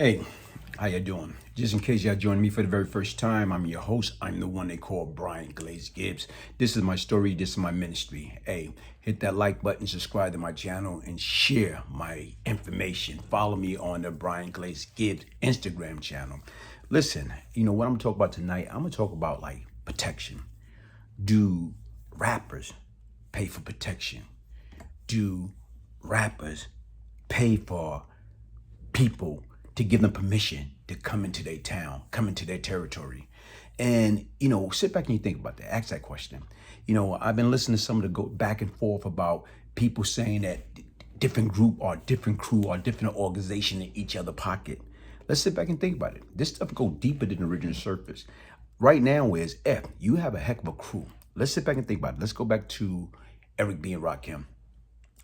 Hey, how you doing? Just in case y'all joining me for the very first time, I'm your host. I'm the one they call Glaze Gibbs. This is my story. This is my ministry. Hey, hit that like button, subscribe to my channel, and share my information. Follow me on the Brian Glaze Gibbs Instagram channel. Listen, what I'm gonna talk about tonight? I'm gonna talk about like protection. Do rappers pay for protection? Do rappers pay for people to give them permission to come into their town, come into their territory? And, sit back and you think about that. Ask that question. I've been listening to some of the go back and forth about people saying that different group or different crew or different organization in each other pocket. Let's sit back and think about it. This stuff go deeper than the original surface. Right now is F, you have a heck of a crew. Let's sit back and think about it. Let's go back to Eric B. and Rakim.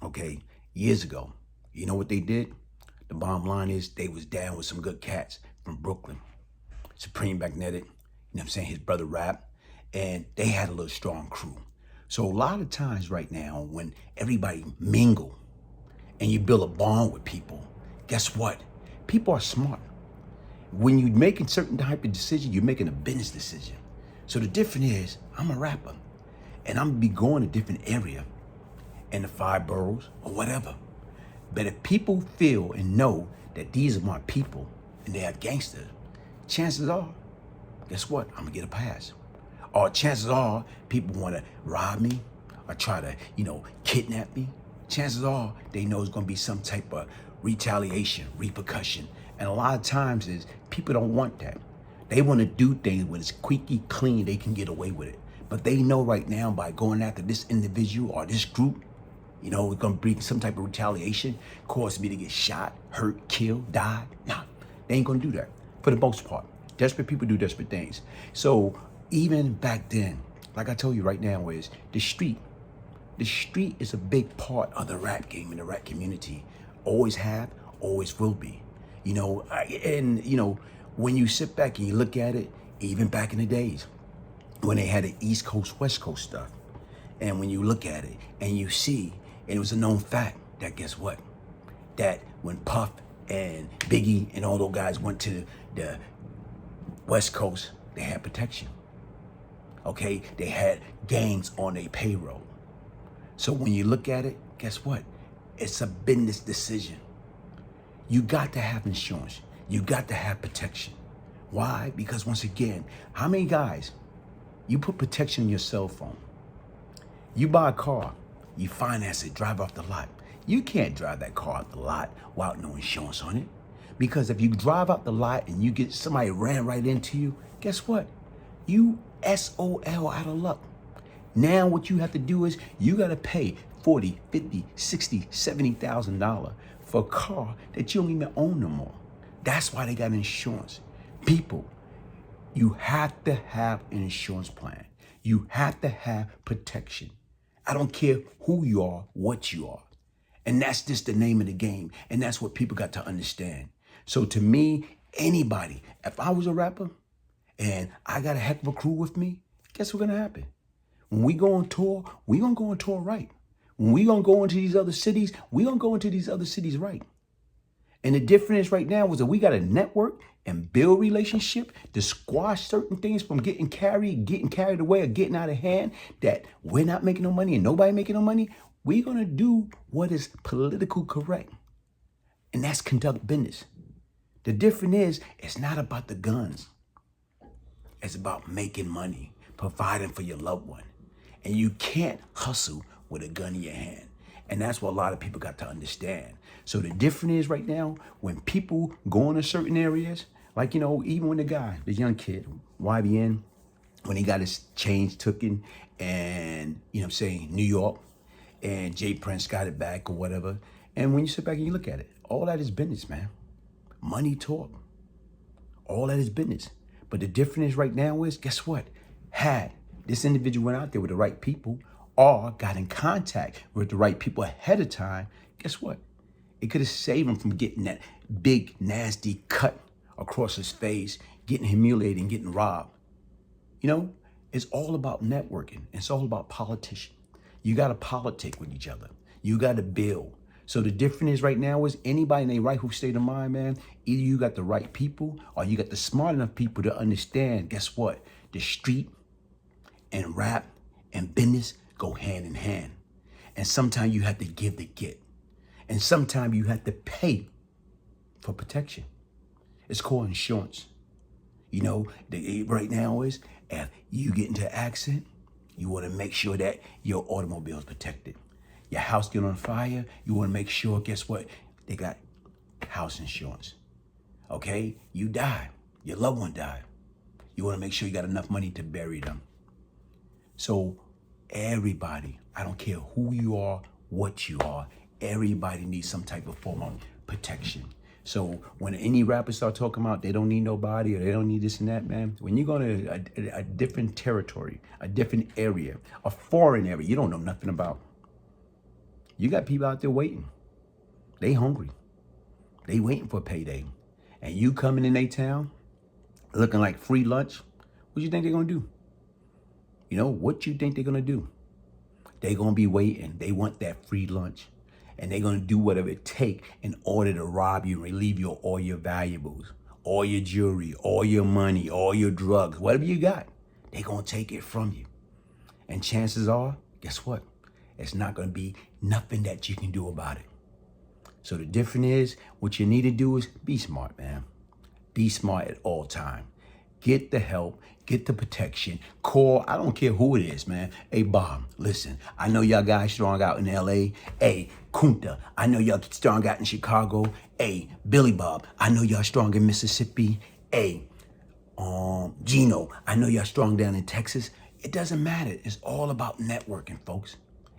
Okay, years ago. You know what they did? The bottom line is they was down with some good cats from Brooklyn. Supreme Magnetic, his brother Rap, and they had a little strong crew. So a lot of times right now when everybody mingle and you build a bond with people, guess what? People are smart. When you're making certain type of decision, you're making a business decision. So the difference is I'm a rapper and I'm gonna be going to different area in the 5 boroughs or whatever. But if people feel and know that these are my people and they have gangsters, chances are, guess what? I'm gonna get a pass. Or chances are people wanna rob me or try to, kidnap me. Chances are they know it's gonna be some type of retaliation, repercussion. And a lot of times is people don't want that. They wanna do things when it's squeaky clean, they can get away with it. But they know right now by going after this individual or this group, it's gonna bring some type of retaliation, cause me to get shot, hurt, killed, die. Nah, they ain't gonna do that for the most part. Desperate people do desperate things. So even back then, like I told you right now, is the street. The street is a big part of the rap game and the rap community. Always have, always will be. When you sit back and you look at it, even back in the days when they had the East Coast, West Coast stuff, and when you look at it and you see, and it was a known fact that guess what? That when Puff and Biggie and all those guys went to the West Coast, they had protection. Okay, they had gangs on their payroll. So when you look at it, guess what? It's a business decision. You got to have insurance. You got to have protection. Why? Because once again, how many guys, you put protection in your cell phone? You buy a car, you finance it, drive off the lot. You can't drive that car off the lot without no insurance on it. Because if you drive out the lot and you get somebody ran right into you, guess what? You SOL out of luck. Now what you have to do is you got to pay $40, $50, $60, $70,000 for a car that you don't even own no more. That's why they got insurance. People, you have to have an insurance plan. You have to have protection. I don't care who you are, what you are. And that's just the name of the game. And that's what people got to understand. So to me, anybody, if I was a rapper and I got a heck of a crew with me, guess what's gonna happen? When we go on tour, we gonna go on tour right. When we gonna go into these other cities, we gonna go into these other cities right. And the difference right now is that we got to network and build relationship to squash certain things from getting carried away or getting out of hand, that we're not making no money and nobody making no money. We're going to do what is political correct. And that's conduct business. The difference is it's not about the guns. It's about making money, providing for your loved one. And you can't hustle with a gun in your hand. And that's what a lot of people got to understand. So the difference is right now, when people go into certain areas, like, even when the young kid, YBN, when he got his chains taken and, New York, and Jay Prince got it back or whatever. And when you sit back and you look at it, all that is business, man. Money talk. All that is business. But the difference right now is, guess what? Had this individual went out there with the right people or got in contact with the right people ahead of time, guess what? It could have saved him from getting that big, nasty cut across his face, getting humiliated and getting robbed. It's all about networking. It's all about politician. You got to politic with each other. You got to build. So the difference is right now is anybody in their rightful state of mind, man, either you got the right people or you got the smart enough people to understand, guess what? The street and rap and business go hand in hand. And sometimes you have to give to get. And sometimes you have to pay for protection. It's called insurance. You know, right now is if you get into an accident, you want to make sure that your automobile is protected. Your house get on fire, you want to make sure, guess what? They got house insurance. Okay? You die. Your loved one died. You want to make sure you got enough money to bury them. So everybody, I don't care who you are, what you are, everybody needs some type of form of protection. So when any rappers start talking about they don't need nobody or they don't need this and that, man, when you go to a different territory, a different area, a foreign area you don't know nothing about, you got people out there waiting. They hungry. They waiting for a payday. And you coming in their town looking like free lunch, what you think they're going to do? You know, what you think they're going to do? They're going to be waiting. They want that free lunch. And they're going to do whatever it takes in order to rob you and relieve you of all your valuables, all your jewelry, all your money, all your drugs, whatever you got. They're going to take it from you. And chances are, guess what? It's not going to be nothing that you can do about it. So the difference is, what you need to do is be smart, man. Be smart at all times. Get the help, get the protection. Call, I don't care who it is, man. Hey, Bob, listen, I know y'all guys strong out in LA. Hey, Kunta, I know y'all strong out in Chicago. Hey, Billy Bob, I know y'all strong in Mississippi. Hey, Gino, I know y'all strong down in Texas. It doesn't matter. It's all about networking, folks.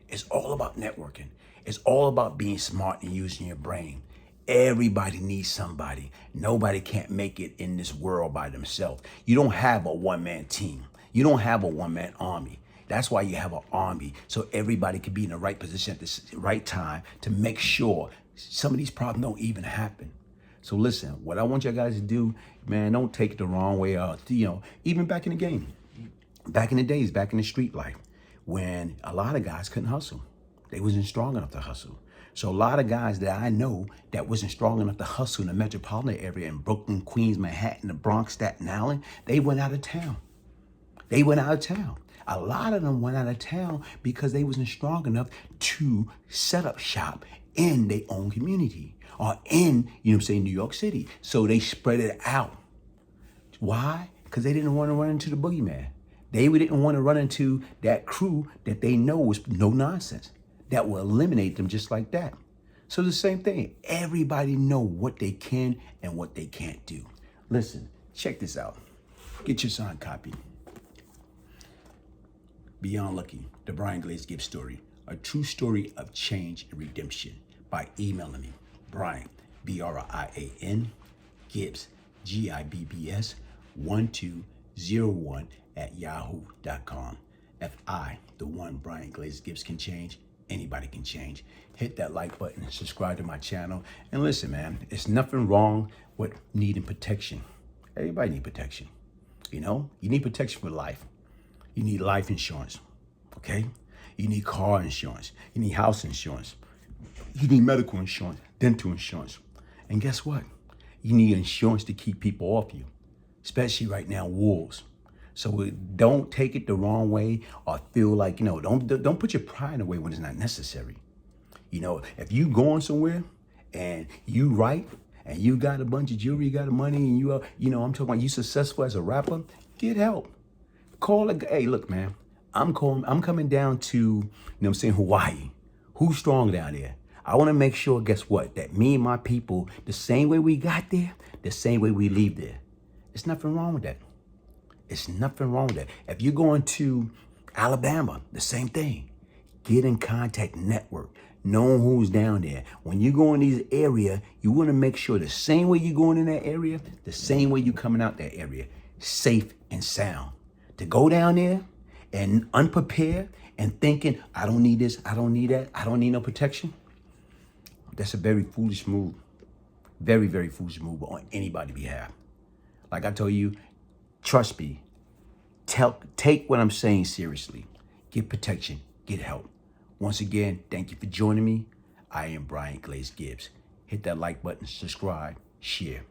It's all about networking. It's all about being smart and using your brain. Everybody needs somebody. Nobody can't make it in this world by themselves. You don't have a one-man team. You don't have a one-man army. That's why you have an army, so everybody can be in the right position at the right time to make sure some of these problems don't even happen. So listen, what I want you guys to do, man, don't take it the wrong way. Even back in the game, back in the days, back in the street life, when a lot of guys couldn't hustle. They wasn't strong enough to hustle. So a lot of guys that I know that wasn't strong enough to hustle in the metropolitan area in Brooklyn, Queens, Manhattan, the Bronx, Staten Island, they went out of town. They went out of town. A lot of them went out of town because they wasn't strong enough to set up shop in their own community or in, New York City. So they spread it out. Why? Because they didn't want to run into the boogeyman. They didn't want to run into that crew that they know was no nonsense, that will eliminate them just like that. So the same thing. Everybody know what they can and what they can't do. Listen, check this out. Get your signed copy. Beyond Lucky, the Brian Glaze Gibbs story, a true story of change and redemption, by emailing me, Brian, Brian, Gibbs, Gibbs, 1201 @yahoo.com. If I, the one Brian Glaze Gibbs, can change, anybody can change. Hit that like button, subscribe to my channel, and listen, man, it's nothing wrong with needing protection. Everybody need protection. You need protection for life. You need life insurance, okay? You need car insurance. You need house insurance. You need medical insurance, dental insurance. And guess what? You need insurance to keep people off you, especially right now, wolves. So don't take it the wrong way or feel like, don't put your pride away when it's not necessary. If you going somewhere and you right and you got a bunch of jewelry, you got the money, and I'm talking about you successful as a rapper, get help. Hey, look, man, I'm coming down to, Hawaii. Who's strong down there? I want to make sure, guess what, that me and my people, the same way we got there, the same way we leave there. There's nothing wrong with that. It's nothing wrong with that. If you're going to Alabama, the same thing. Get in contact, network, know who's down there. When you go in these areas, you want to make sure the same way you're going in that area, the same way you coming out that area, safe and sound. To go down there and unprepared and thinking, I don't need this, I don't need that, I don't need no protection, that's a very foolish move. Very, very foolish move on anybody's behalf. Like I told you, trust me, take what I'm saying seriously. Get protection, get help. Once again, thank you for joining me. I am Brian Glaze Gibbs. Hit that like button, subscribe, share.